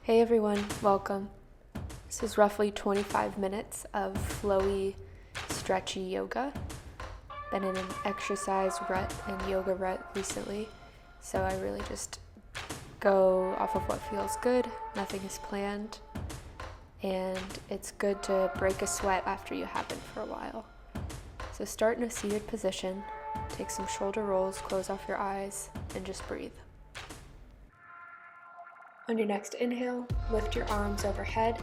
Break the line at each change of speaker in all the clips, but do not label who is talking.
Hey everyone, welcome. This is roughly 25 minutes of flowy, stretchy yoga. Been in an exercise rut and yoga rut recently, so I really just go off of what feels good, nothing is planned, and it's good to break a sweat after you have been for a while. So start in a seated position, take some shoulder rolls, close off your eyes, and just breathe. On your next inhale, lift your arms overhead,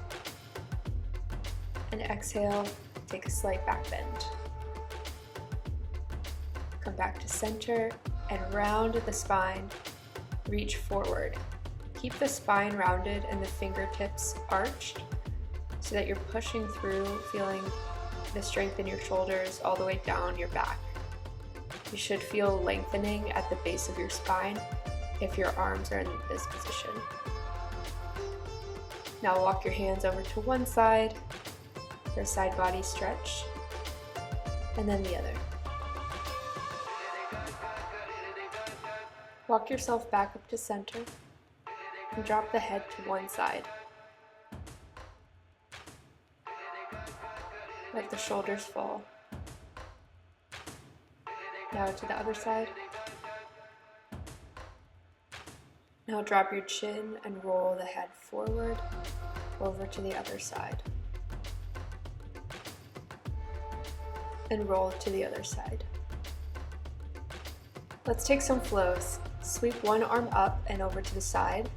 and exhale, take a slight back bend. Come back to center and round the spine, reach forward. Keep the spine rounded and the fingertips arched so that you're pushing through, feeling the strength in your shoulders all the way down your back. You should feel lengthening at the base of your spine if your arms are in this position. Now walk your hands over to one side for a side body stretch, and then the other. Walk yourself back up to center and drop the head to one side. Let the shoulders fall. Now to the other side. Now drop your chin and roll the head forward over to the other side. And roll to the other side. Let's take some flows. Sweep one arm up and over to the side.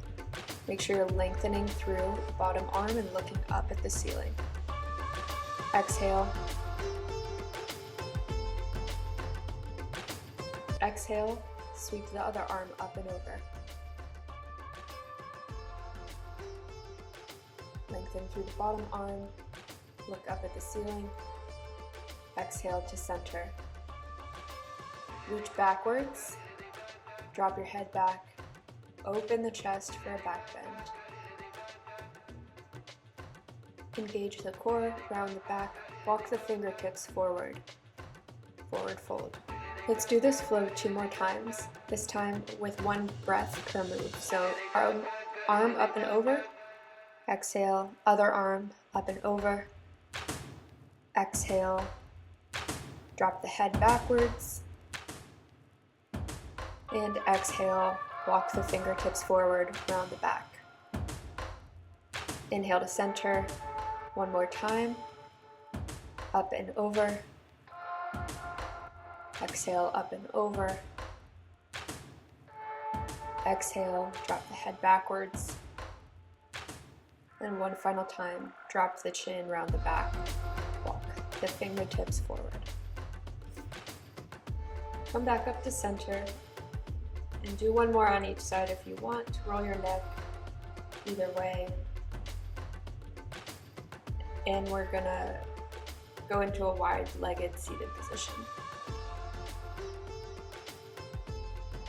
Make sure you're lengthening through the bottom arm and looking up at the ceiling. Exhale. Exhale, sweep the other arm up and over. Lengthen through the bottom arm, look up at the ceiling, exhale to center. Reach backwards, drop your head back, open the chest for a back bend. Engage the core, round the back, walk the fingertips forward, forward fold. Let's do this flow 2 more times, this time with one breath per move. So arm up and over. Exhale, other arm up and over. Exhale, drop the head backwards. And exhale, walk the fingertips forward, round the back. Inhale to center, one more time. Up and over. Exhale, up and over. Exhale, drop the head backwards. And one final time, drop the chin, round the back, walk the fingertips forward. Come back up to center and do one more on each side if you want. Roll your neck either way. And we're gonna go into a wide-legged seated position.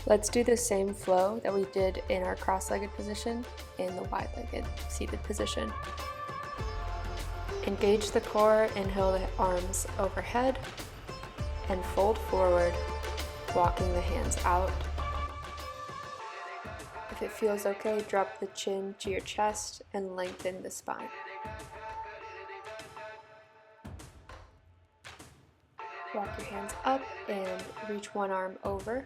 Let's do the same flow that we did in our cross-legged position in the wide-legged seated position. Engage the core, inhale the arms overhead, and fold forward, walking the hands out. If it feels okay, drop the chin to your chest and lengthen the spine. Walk your hands up and reach one arm over.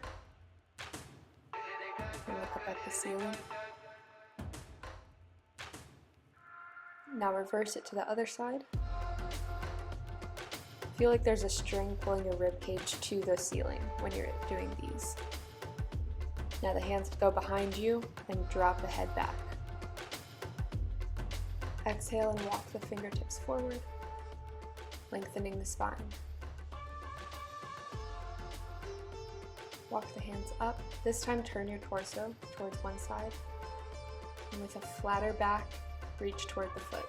And look up at the ceiling. Now reverse it to the other side. Feel like there's a string pulling your rib cage to the ceiling when you're doing these. Now the hands go behind you and drop the head back. Exhale and walk the fingertips forward, lengthening the spine. Walk the hands up. This time turn your torso towards one side, and with a flatter back, reach toward the foot.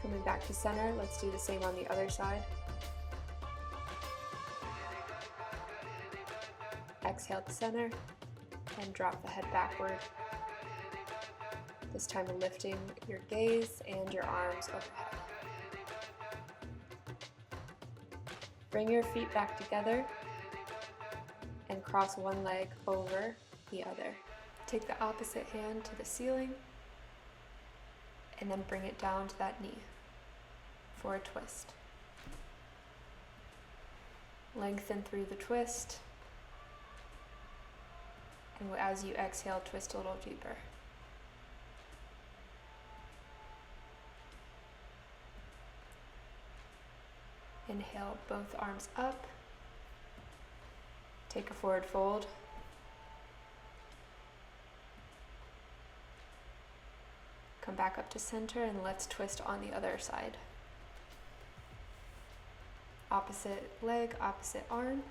Coming back to center, let's do the same on the other side. Exhale to center, and drop the head backward. This time lifting your gaze and your arms overhead. Bring your feet back together and cross one leg over the other. Take the opposite hand to the ceiling and then bring it down to that knee for a twist. Lengthen through the twist, and as you exhale, twist a little deeper. Inhale, both arms up. Take a forward fold. Come back up to center and let's twist on the other side. Opposite leg, opposite arm,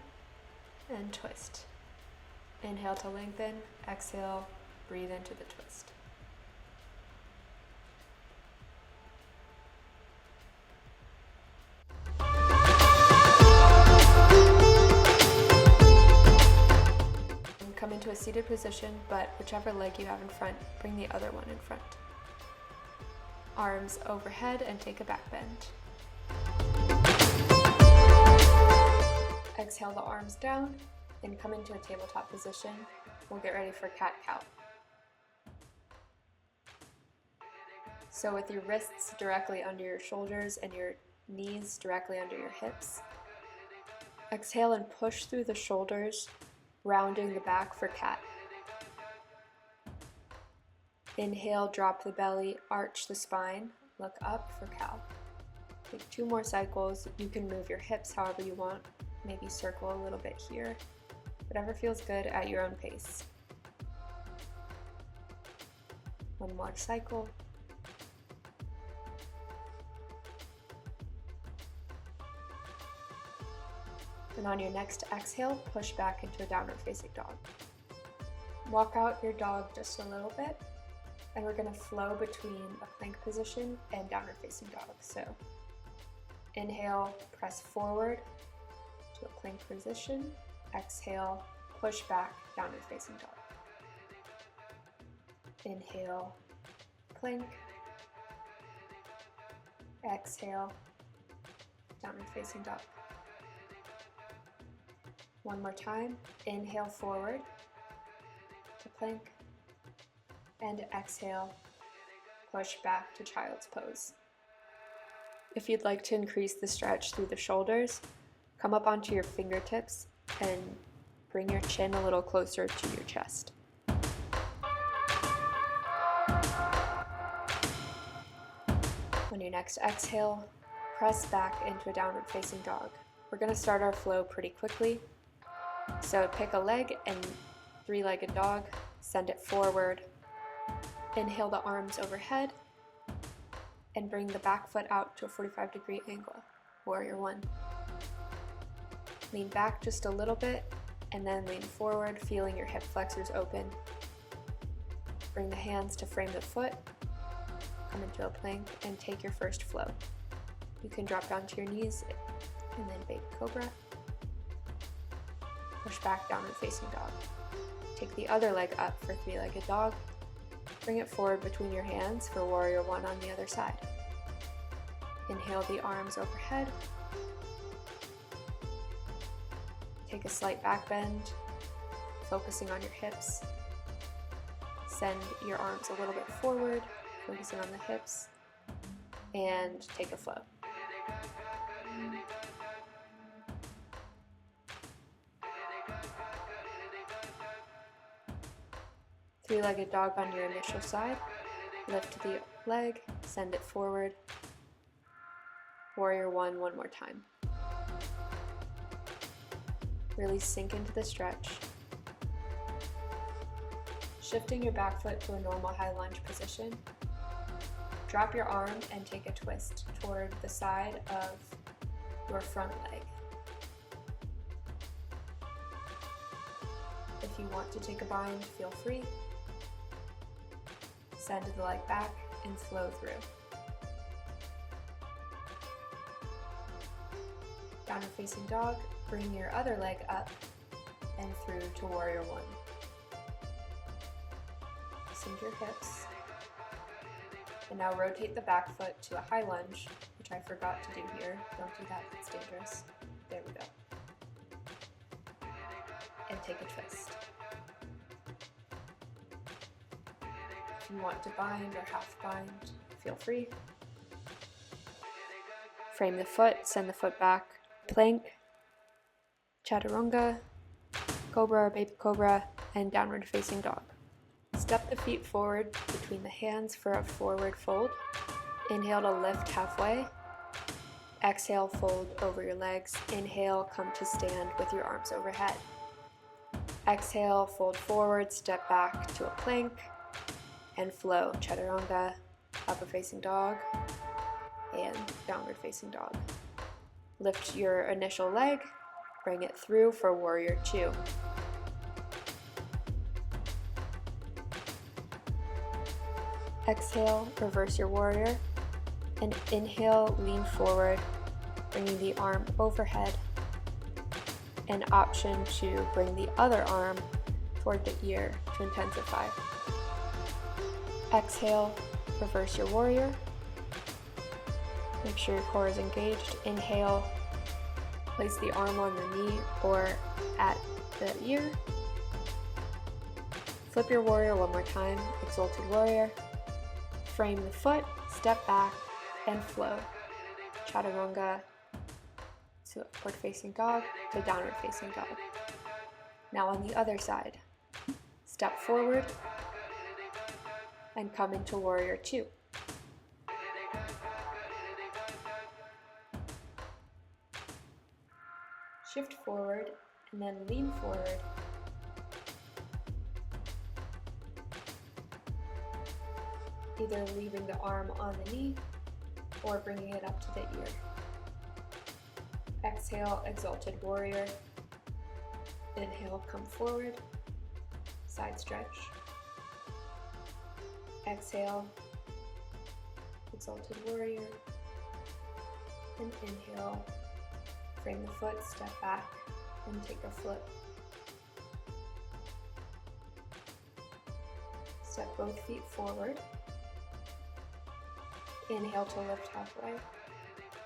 and twist. Inhale to lengthen, exhale, breathe into the twist. Come into a seated position, but whichever leg you have in front, bring the other one in front. Arms overhead and take a back bend. Exhale the arms down and come into a tabletop position. We'll get ready for cat-cow. So with your wrists directly under your shoulders and your knees directly under your hips, exhale and push through the shoulders, rounding the back for cat. Inhale, drop the belly, arch the spine, look up for cow. Take 2 more cycles. You can move your hips however you want, maybe circle a little bit here, whatever feels good at your own pace. 1 more cycle. And on your next exhale, push back into a downward facing dog. Walk out your dog just a little bit, and we're going to flow between a plank position and downward facing dog. So inhale, press forward to a plank position. Exhale, push back, downward facing dog. Inhale, plank. Exhale, downward facing dog. 1 more time. Inhale forward to plank, and exhale, push back to child's pose. If you'd like to increase the stretch through the shoulders, come up onto your fingertips and bring your chin a little closer to your chest. On your next exhale, press back into a downward facing dog. We're going to start our flow pretty quickly. So pick a leg and 3-legged dog, send it forward. Inhale the arms overhead and bring the back foot out to a 45-degree angle, warrior 1. Lean back just a little bit and then lean forward, feeling your hip flexors open. Bring the hands to frame the foot, come into a plank and take your first flow. You can drop down to your knees and then baby cobra. Push back, downward facing dog. Take the other leg up for 3-legged dog. Bring it forward between your hands for warrior 1 on the other side. Inhale the arms overhead. Take a slight back bend, focusing on your hips. Send your arms a little bit forward, focusing on the hips, and take a flow. Three-legged dog on your initial side. Lift the leg, send it forward. Warrior 1 one more time. Really sink into the stretch. Shifting your back foot to a normal high lunge position. Drop your arm and take a twist toward the side of your front leg. If you want to take a bind, feel free. Send the leg back and flow through. Downward facing dog, bring your other leg up and through to warrior 1. Sink your hips. And now rotate the back foot to a high lunge, which I forgot to do here. Don't do that, it's dangerous. There we go. And take a twist. If you want to bind or half bind, feel free. Frame the foot, send the foot back, plank, chaturanga, cobra or baby cobra, and downward facing dog. Step the feet forward between the hands for a forward fold. Inhale to lift halfway. Exhale, fold over your legs. Inhale, come to stand with your arms overhead. Exhale, fold forward, step back to a plank, and flow. Chaturanga, upper facing dog, and downward facing dog. Lift your initial leg, bring it through for warrior two. Exhale, reverse your warrior, and inhale, lean forward, bringing the arm overhead. An option to bring the other arm toward the ear to intensify. Exhale, reverse your warrior. Make sure your core is engaged. Inhale, place the arm on the knee or at the ear. Flip your warrior one more time, exalted warrior. Frame the foot, step back, and flow. Chaturanga to upward facing dog to downward facing dog. Now on the other side, step forward and come into warrior two. Shift forward and then lean forward. Either leaving the arm on the knee or bringing it up to the ear. Exhale, exalted warrior. Inhale, come forward, side stretch. Exhale, exalted warrior. And inhale, frame the foot, step back, and take a flip. Step both feet forward. Inhale to lift halfway.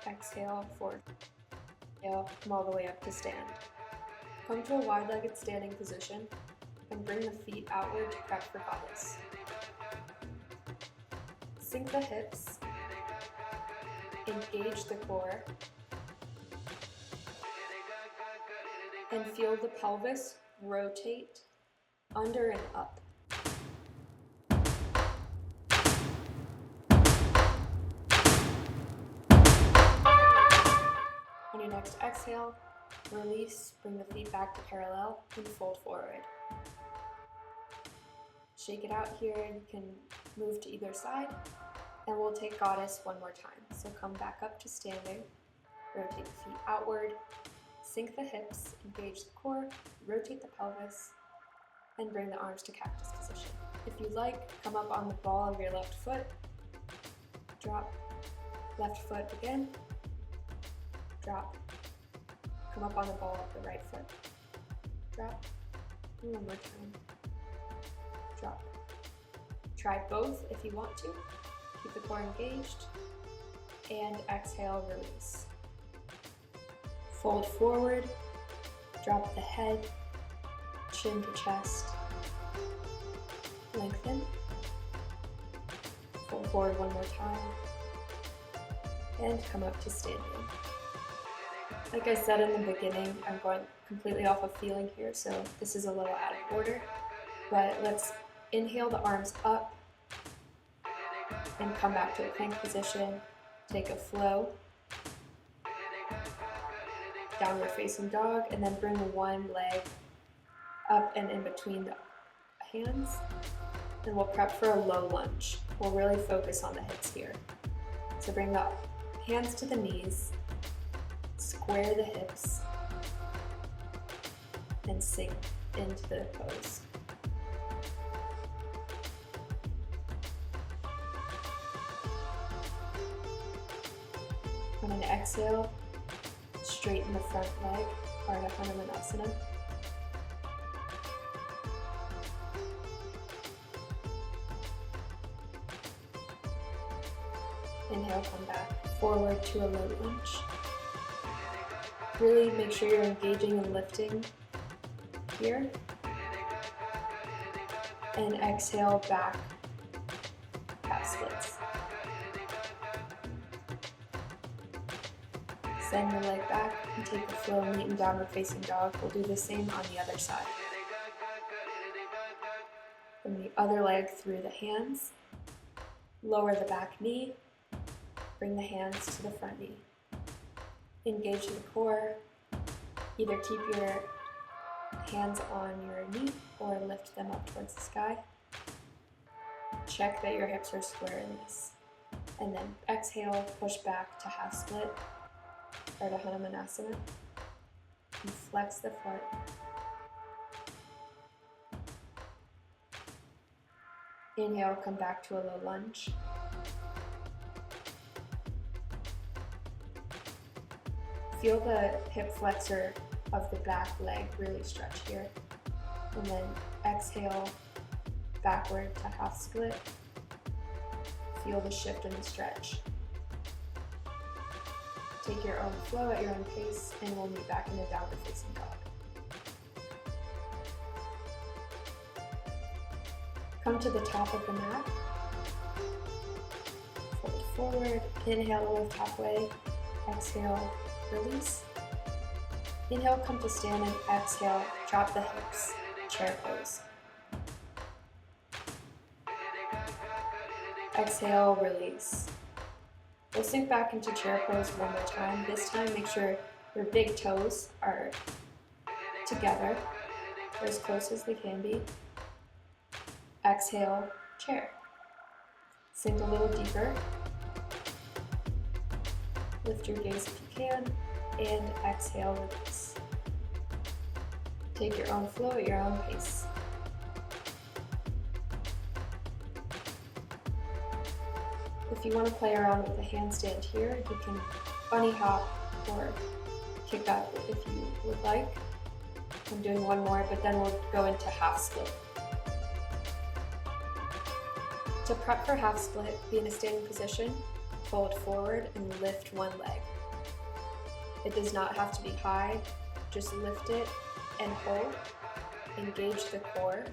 Exhale, forward. Inhale, come all the way up to stand. Come to a wide-legged standing position and bring the feet outward to prep for goddess. Sink the hips, engage the core, and feel the pelvis rotate under and up. On your next exhale, release, bring the feet back to parallel, and fold forward. Shake it out here, you can move to either side, and we'll take goddess one more time. So come back up to standing, rotate the feet outward, sink the hips, engage the core, rotate the pelvis, and bring the arms to cactus position. If you like, come up on the ball of your left foot, drop, left foot again, drop, come up on the ball of the right foot, drop, and one more time, drop. Try both if you want to, keep the core engaged, and exhale, release. Fold forward, drop the head, chin to chest, lengthen, fold forward one more time, and come up to standing. Like I said in the beginning, I'm going completely off of feeling here, so this is a little out of order, but let's inhale the arms up and come back to a plank position, take a flow, downward facing dog, and then bring one leg up and in between the hands, and we'll prep for a low lunge. We'll really focus on the hips here. So bring the hands to the knees, square the hips, and sink into the pose. On an exhale, straighten the front leg, Ardha Hanumanasana. Inhale, come back forward to a low lunge. Really make sure you're engaging and lifting here. And exhale, back, half splits. Send the leg back and take the flow, meet in downward facing dog. We'll do the same on the other side. Bring the other leg through the hands. Lower the back knee. Bring the hands to the front knee. Engage the core. Either keep your hands on your knee or lift them up towards the sky. Check that your hips are square in this. And then exhale, push back to half split. Or to Hanumanasana, and flex the foot. Inhale, come back to a low lunge. Feel the hip flexor of the back leg really stretch here. And then exhale, backward to half split. Feel the shift in the stretch. Take your own flow at your own pace, and we'll meet back in a downward facing dog. Come to the top of the mat. Fold forward. Inhale, lift halfway. Exhale, release. Inhale, come to stand, and exhale, drop the hips, chair pose. Exhale, release. We'll sink back into chair pose one more time. This time, make sure your big toes are together, or as close as they can be. Exhale, chair. Sink a little deeper. Lift your gaze if you can, and exhale, release. Take your own flow at your own pace. If you want to play around with the handstand here, you can bunny hop or kick up if you would like. I'm doing one more, but then we'll go into half split. To prep for half split, be in a standing position, fold forward, and lift one leg. It does not have to be high, just lift it and hold. Engage the core,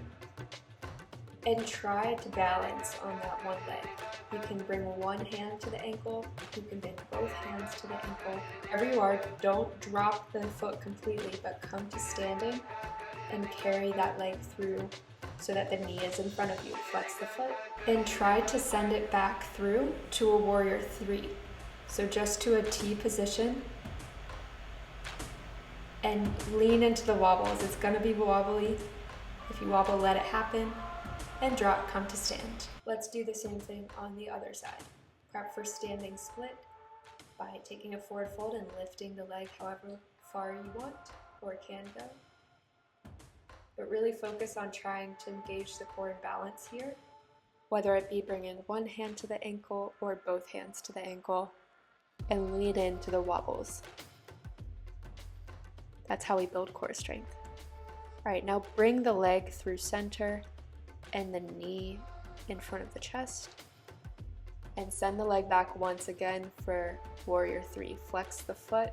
and try to balance on that one leg. You can bring one hand to the ankle, you can bring both hands to the ankle. Wherever you are, don't drop the foot completely, but come to standing and carry that leg through so that the knee is in front of you. Flex the foot and try to send it back through to a warrior three. So just to a T position and lean into the wobbles. It's gonna be wobbly. If you wobble, let it happen. And drop, come to stand. Let's do the same thing on the other side. Prep for standing split by taking a forward fold and lifting the leg however far you want or can go. But really focus on trying to engage the core and balance here, whether it be bringing one hand to the ankle or both hands to the ankle, and lean into the wobbles. That's how we build core strength. All right, now bring the leg through center and the knee in front of the chest, and send the leg back once again for warrior three. Flex the foot,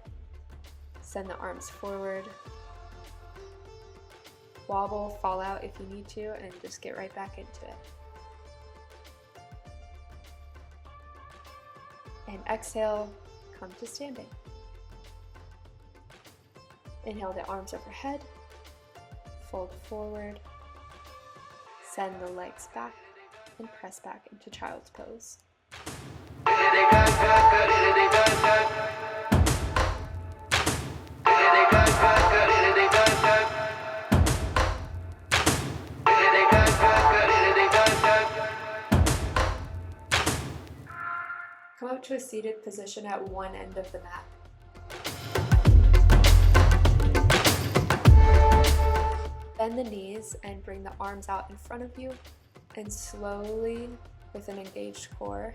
send the arms forward, wobble, fall out if you need to, and just get right back into it. And exhale, come to standing. Inhale the arms overhead, fold forward, send the legs back, and press back into child's pose. Come up to a seated position at one end of the mat. Bend the knees and bring the arms out in front of you, and slowly, with an engaged core,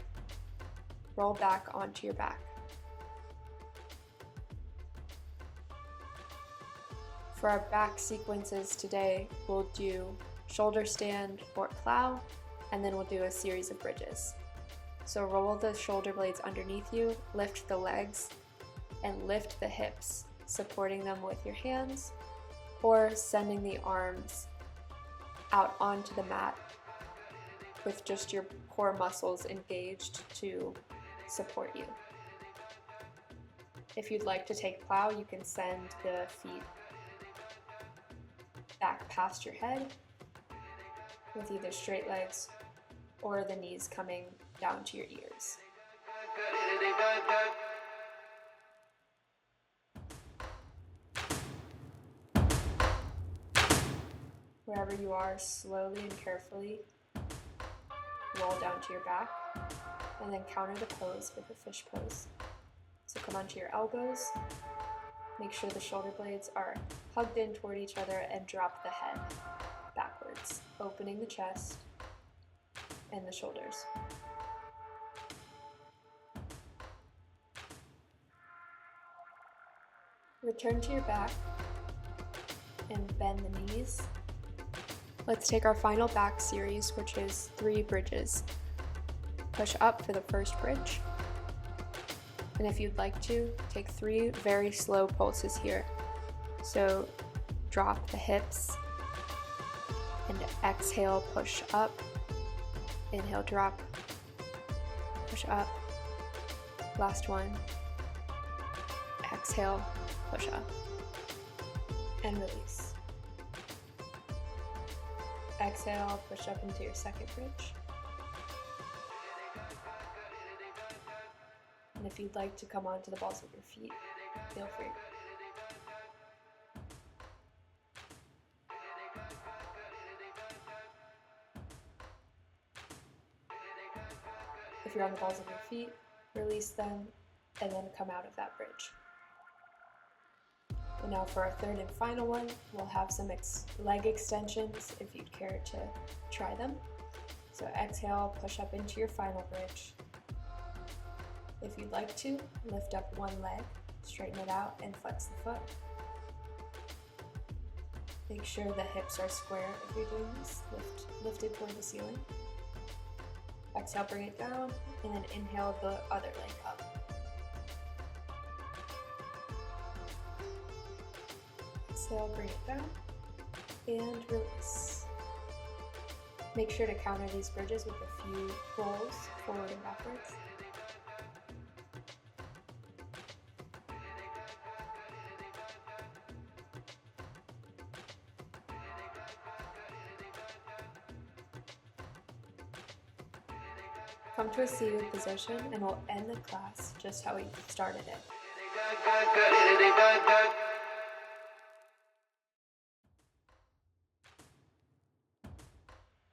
roll back onto your back. For our back sequences today, we'll do shoulder stand or plow, and then we'll do a series of bridges. So roll the shoulder blades underneath you, lift the legs, and lift the hips, supporting them with your hands, or sending the arms out onto the mat with just your core muscles engaged to support you. If you'd like to take plow, you can send the feet back past your head with either straight legs or the knees coming down to your ears. Wherever you are, slowly and carefully roll down to your back and then counter the pose with a fish pose. So come onto your elbows, make sure the shoulder blades are hugged in toward each other and drop the head backwards, opening the chest and the shoulders. Return to your back and bend the knees. Let's take our final back series, which is 3 bridges. Push up for the first bridge. And if you'd like to, take 3 very slow pulses here. So drop the hips and exhale, push up. Inhale, drop, push up. Last one. Exhale, push up. And release. Exhale, push up into your second bridge. And if you'd like to come onto the balls of your feet, feel free. If you're on the balls of your feet, release them and then come out of that bridge. And now for our third and final one, we'll have some leg extensions if you'd care to try them. So exhale, push up into your final bridge. If you'd like to, lift up one leg, straighten it out, and flex the foot. Make sure the hips are square if you're doing this, lifted toward the ceiling. Exhale, bring it down, and then inhale the other leg up. Exhale, bring it down, and release. Make sure to counter these bridges with a few rolls forward and backwards. Come to a seated position and we'll end the class just how we started it.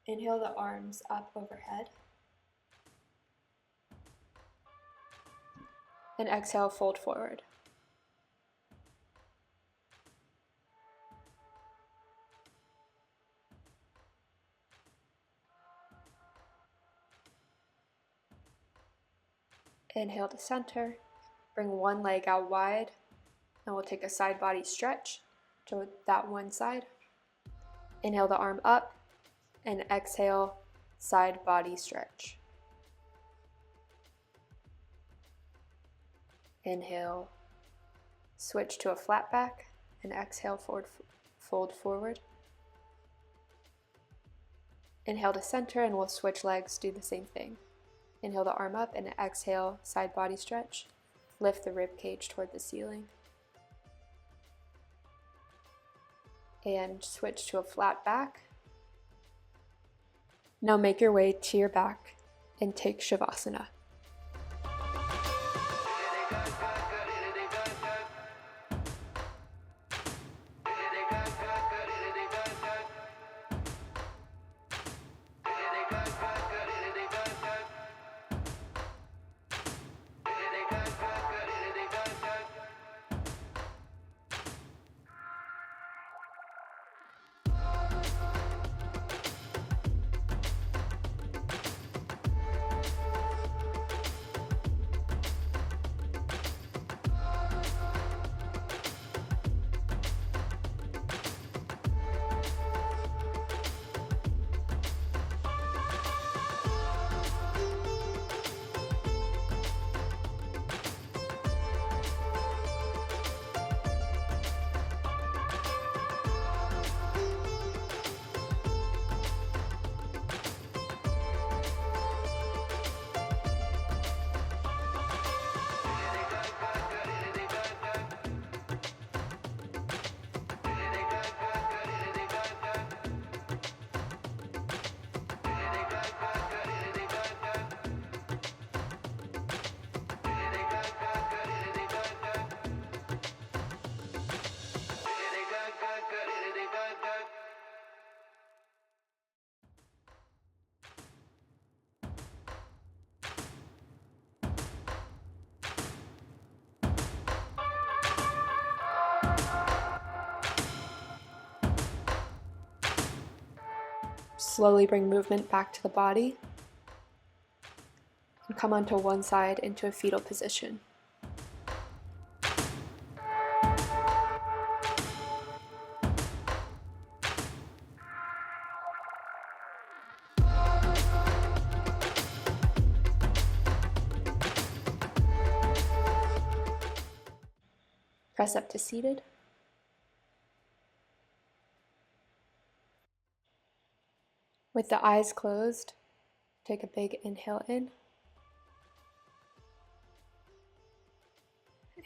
Inhale the arms up overhead. And exhale, fold forward. Inhale to center, bring one leg out wide, and we'll take a side body stretch to that one side. Inhale the arm up, and exhale, side body stretch. Inhale, switch to a flat back, and exhale, fold forward. Inhale to center, and we'll switch legs, do the same thing. Inhale the arm up and exhale, side body stretch. Lift the rib cage toward the ceiling. And switch to a flat back. Now make your way to your back and take Shavasana. Slowly bring movement back to the body and come onto one side into a fetal position. Press up to seated. With the eyes closed, take a big inhale in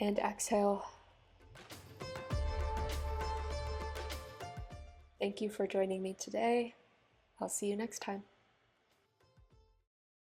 and exhale. Thank you for joining me today. I'll see you next time.